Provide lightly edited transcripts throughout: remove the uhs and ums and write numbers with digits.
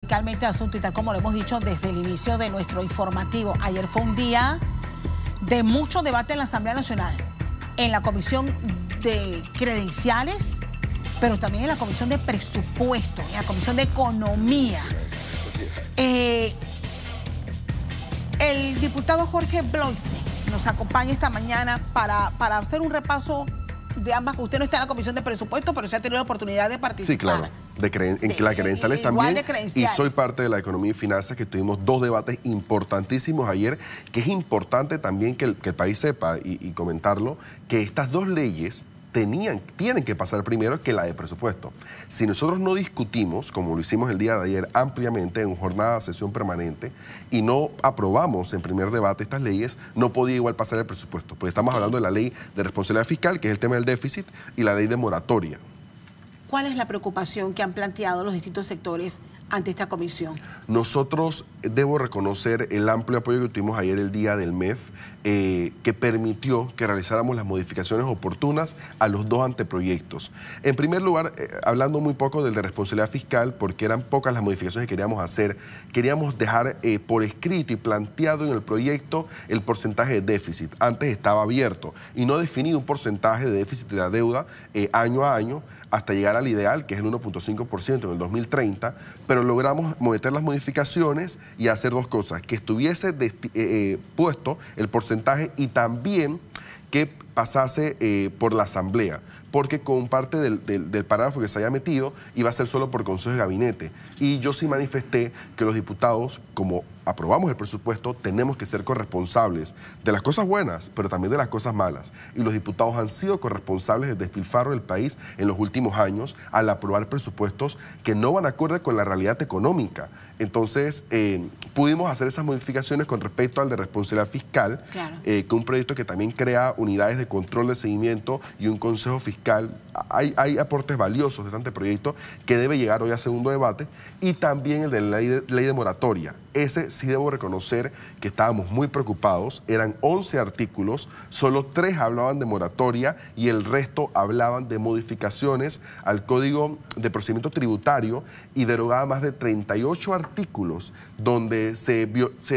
radicalmente el asunto y tal como lo hemos dicho desde el inicio de nuestro informativo. Ayer fue un día de mucho debate en la Asamblea Nacional, en la Comisión de Credenciales, pero también en la Comisión de Presupuesto, en la Comisión de Economía. El diputado Jorge Bloisdel nos acompaña esta mañana para hacer un repaso de ambas. Usted no está en la Comisión de Presupuesto, pero se ha tenido la oportunidad de participar. Sí, claro. En la credenciales también. Y soy parte de la Economía y Finanzas, que tuvimos dos debates importantísimos ayer, que es importante también que el país sepa y comentarlo, que estas dos leyes tienen que pasar primero que la de presupuesto. Si nosotros no discutimos, como lo hicimos el día de ayer ampliamente en jornada de sesión permanente, y no aprobamos en primer debate estas leyes, no podía igual pasar el presupuesto, porque estamos hablando de la ley de responsabilidad fiscal, que es el tema del déficit, y la ley de moratoria. ¿Cuál es la preocupación que han planteado los distintos sectores ante esta comisión? Nosotros debo reconocer el amplio apoyo que tuvimos ayer el día del MEF, que permitió que realizáramos las modificaciones oportunas a los dos anteproyectos. En primer lugar, hablando muy poco del de responsabilidad fiscal, porque eran pocas las modificaciones que queríamos hacer, queríamos dejar por escrito y planteado en el proyecto el porcentaje de déficit. Antes estaba abierto y no definido un porcentaje de déficit de la deuda año a año hasta llegar al ideal, que es el 1.5% en el 2030, pero logramos meter las modificaciones y hacer dos cosas: que estuviese puesto el porcentaje y también que pasase por la Asamblea, porque con parte del parágrafo que se haya metido iba a ser solo por Consejo de Gabinete. Y yo sí manifesté que los diputados, como aprobamos el presupuesto, tenemos que ser corresponsables de las cosas buenas, pero también de las cosas malas. Y los diputados han sido corresponsables del despilfarro del país en los últimos años al aprobar presupuestos que no van acorde con la realidad económica. Entonces, pudimos hacer esas modificaciones con respecto al de responsabilidad fiscal, claro, que un proyecto que también crea unidades de control de seguimiento y un consejo fiscal. Hay aportes valiosos de este proyecto que debe llegar hoy a segundo debate, y también el de la ley de moratoria. Ese sí debo reconocer que estábamos muy preocupados. Eran 11 artículos, solo 3 hablaban de moratoria y el resto hablaban de modificaciones al Código de Procedimiento Tributario, y derogaba más de 38 artículos donde se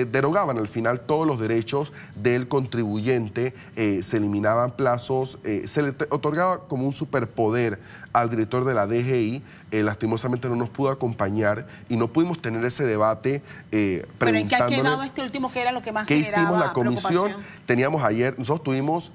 derogaban al final todos los derechos del contribuyente, se eliminaban plazos, se le otorgaba como un superpoder al director de la DGI. Lastimosamente no nos pudo acompañar y no pudimos tener ese debate. ¿Pero en qué ha quedado este último, que era lo que más generaba preocupación? ¿Qué hicimos la comisión? Teníamos ayer, nosotros estuvimos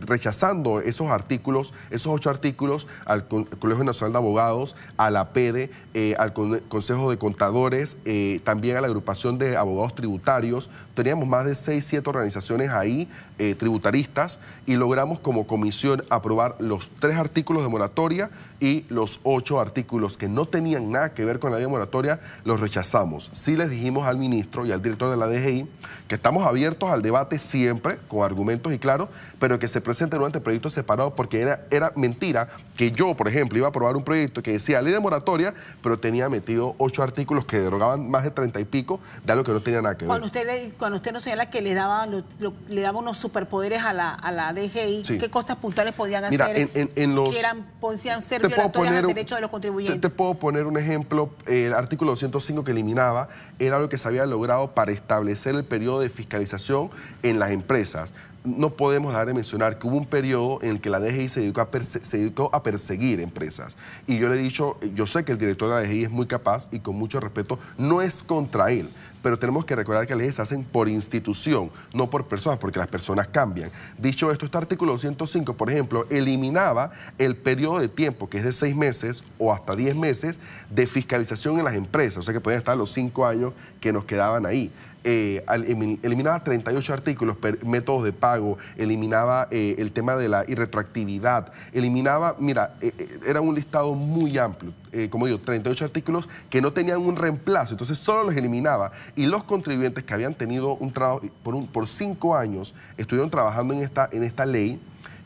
rechazando esos artículos, esos 8 artículos, al Colegio Nacional de Abogados, a la PEDE, al Consejo de Contadores, también a la Agrupación de Abogados Tributarios. Teníamos más de 6, 7 organizaciones ahí, tributaristas, y logramos como comisión aprobar los 3 artículos de moratoria, y los 8 artículos que no tenían nada que ver con la ley de moratoria los rechazamos. Sí les dijimos al ministro y al director de la DGI que estamos abiertos al debate siempre, con argumentos y claro, pero que se presente un anteproyecto separado, porque era mentira que yo, por ejemplo, iba a aprobar un proyecto que decía ley de moratoria, pero tenía metido 8 artículos que derogaban más de 30 y pico de algo que no tenía nada que ver. Cuando usted nos señala que le daba unos superpoderes a la DGI, sí, ¿qué cosas puntuales podían hacer? Mira, podían ser violatorias al derecho de los contribuyentes? Te puedo poner un ejemplo. El artículo 205 que eliminaba era lo que se había logrado para establecer el periodo de fiscalización en las empresas. No podemos dejar de mencionar que hubo un periodo en el que la DGI se dedicó a perseguir empresas. Y yo le he dicho, yo sé que el director de la DGI es muy capaz y con mucho respeto, no es contra él, pero tenemos que recordar que las leyes se hacen por institución, no por personas, porque las personas cambian. Dicho esto, este artículo 205, por ejemplo, eliminaba el periodo de tiempo, que es de 6 meses o hasta 10 meses, de fiscalización en las empresas, o sea que podían estar los 5 años que nos quedaban ahí. Eliminaba 38 artículos, métodos de pago, eliminaba el tema de la irretroactividad, eliminaba, mira, era un listado muy amplio, como digo, 38 artículos que no tenían un reemplazo, entonces solo los eliminaba, y los contribuyentes que habían tenido un trabajo por 5 años, estuvieron trabajando en esta ley,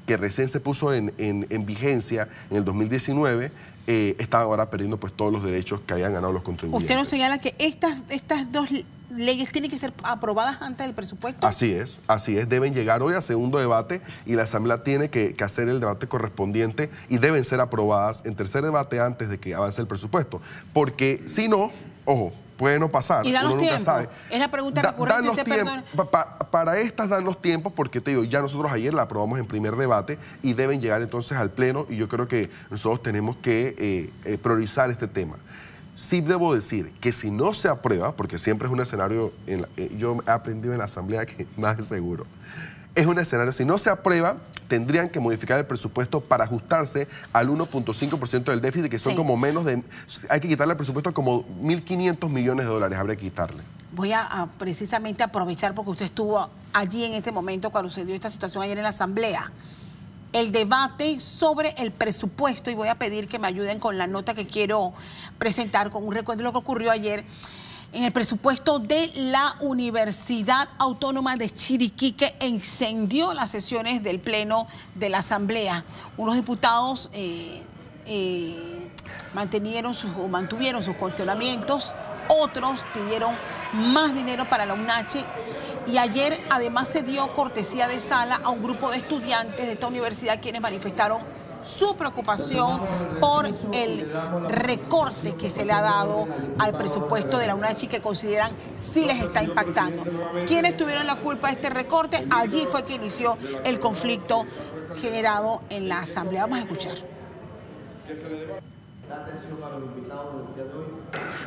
que recién se puso en vigencia en el 2019, están ahora perdiendo pues todos los derechos que habían ganado los contribuyentes. Usted nos señala que estas dos leyes tienen que ser aprobadas antes del presupuesto. Así es, deben llegar hoy a segundo debate, y la Asamblea tiene que hacer el debate correspondiente, y deben ser aprobadas en tercer debate antes de que avance el presupuesto, porque si no, ojo, puede no pasar, y uno nunca tiempo. sabe. Es la pregunta recurrente. Para estas dan los tiempos, porque te digo, ya nosotros ayer la aprobamos en primer debate y deben llegar entonces al Pleno, y yo creo que nosotros tenemos que priorizar este tema. Sí debo decir que si no se aprueba, porque siempre es un escenario, yo he aprendido en la Asamblea que nada es seguro, es un escenario, si no se aprueba, tendrían que modificar el presupuesto para ajustarse al 1.5% del déficit, que son como menos de... Hay que quitarle el presupuesto como 1.500 millones de dólares, habría que quitarle. Voy a precisamente aprovechar, porque usted estuvo allí en este momento cuando se dio esta situación ayer en la Asamblea. El debate sobre el presupuesto, y voy a pedir que me ayuden con la nota que quiero presentar, con un recuento de lo que ocurrió ayer en el presupuesto de la Universidad Autónoma de Chiriquí, que encendió las sesiones del Pleno de la Asamblea. Unos diputados mantuvieron sus cuestionamientos, otros pidieron más dinero para la UNACHI. Y ayer además se dio cortesía de sala a un grupo de estudiantes de esta universidad quienes manifestaron su preocupación por el recorte que se le ha dado al presupuesto de la UNACHI, que consideran sí les está impactando. ¿Quiénes tuvieron la culpa de este recorte? Allí fue que inició el conflicto generado en la Asamblea. Vamos a escuchar.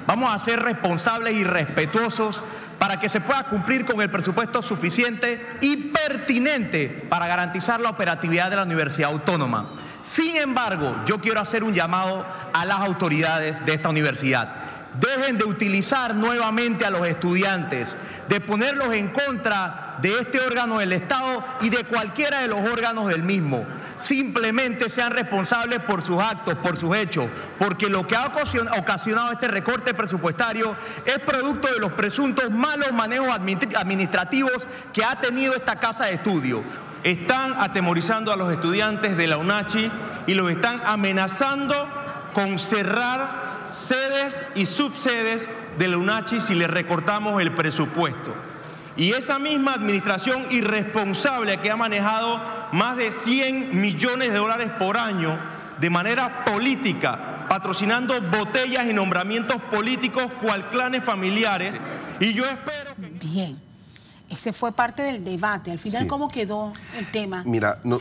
Vamos a ser responsables y respetuosos para que se pueda cumplir con el presupuesto suficiente y pertinente para garantizar la operatividad de la Universidad Autónoma. Sin embargo, yo quiero hacer un llamado a las autoridades de esta universidad. Dejen de utilizar nuevamente a los estudiantes, de ponerlos en contra de este órgano del Estado y de cualquiera de los órganos del mismo. Simplemente sean responsables por sus actos, por sus hechos, porque lo que ha ocasionado este recorte presupuestario es producto de los presuntos malos manejos administrativos que ha tenido esta casa de estudio. Están atemorizando a los estudiantes de la UNACHI y los están amenazando con cerrar sedes y subsedes de la UNACHI si le recortamos el presupuesto. Y esa misma administración irresponsable que ha manejado más de 100 millones de dólares por año de manera política, patrocinando botellas y nombramientos políticos cual clanes familiares, y yo espero que... Bien, ese fue parte del debate. Al final, ¿cómo quedó el tema? Mira, no...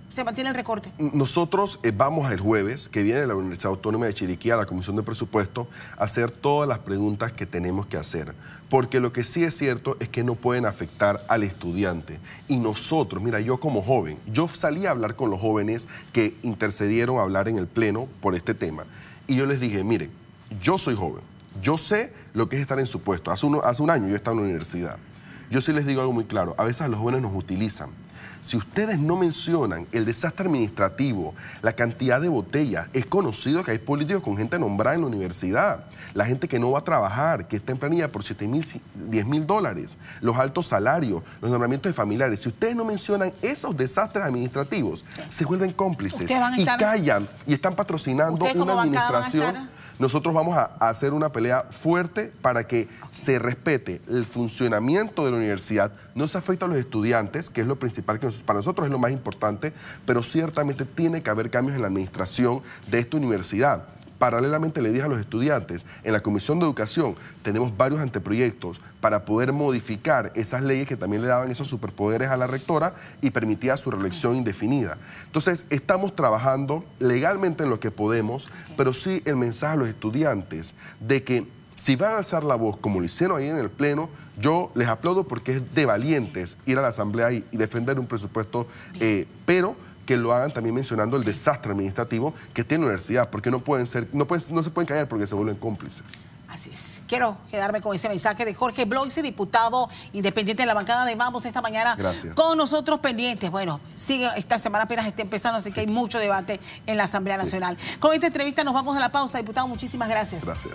¿Se mantiene el recorte? Nosotros vamos el jueves, que viene la Universidad Autónoma de Chiriquí, a la Comisión de Presupuesto, a hacer todas las preguntas que tenemos que hacer. Porque lo que sí es cierto es que no pueden afectar al estudiante. Y nosotros, mira, yo como joven, yo salí a hablar con los jóvenes que intercedieron a hablar en el Pleno por este tema. Y yo les dije, miren, yo soy joven, yo sé lo que es estar en su puesto. Hace un año yo estaba en la universidad. Yo sí les digo algo muy claro, a veces los jóvenes nos utilizan. Si ustedes no mencionan el desastre administrativo, la cantidad de botellas, es conocido que hay políticos con gente nombrada en la universidad, la gente que no va a trabajar, que está en planilla por 7.000, 10.000 dólares, los altos salarios, los nombramientos de familiares. Si ustedes no mencionan esos desastres administrativos, se vuelven cómplices y callan y están patrocinando una administración. Nosotros vamos a hacer una pelea fuerte para que se respete el funcionamiento de la universidad, no se afecta a los estudiantes, que es lo principal, que para nosotros es lo más importante, pero ciertamente tiene que haber cambios en la administración de esta universidad. Paralelamente le dije a los estudiantes, en la Comisión de Educación tenemos varios anteproyectos para poder modificar esas leyes que también le daban esos superpoderes a la rectora y permitía su reelección indefinida. Entonces, estamos trabajando legalmente en lo que podemos, pero sí el mensaje a los estudiantes de que si van a alzar la voz, como lo hicieron ahí en el Pleno, yo les aplaudo porque es de valientes ir a la Asamblea y defender un presupuesto, pero que lo hagan también mencionando el desastre administrativo que tiene la universidad, porque no se pueden callar porque se vuelven cómplices. Así es. Quiero quedarme con ese mensaje de Jorge Bloise, diputado independiente de la bancada de Vamos esta mañana. Gracias. Con nosotros pendientes. Bueno, sigue esta semana apenas está empezando, así que hay mucho debate en la Asamblea Nacional. Con esta entrevista nos vamos a la pausa, diputado. Muchísimas gracias. Gracias.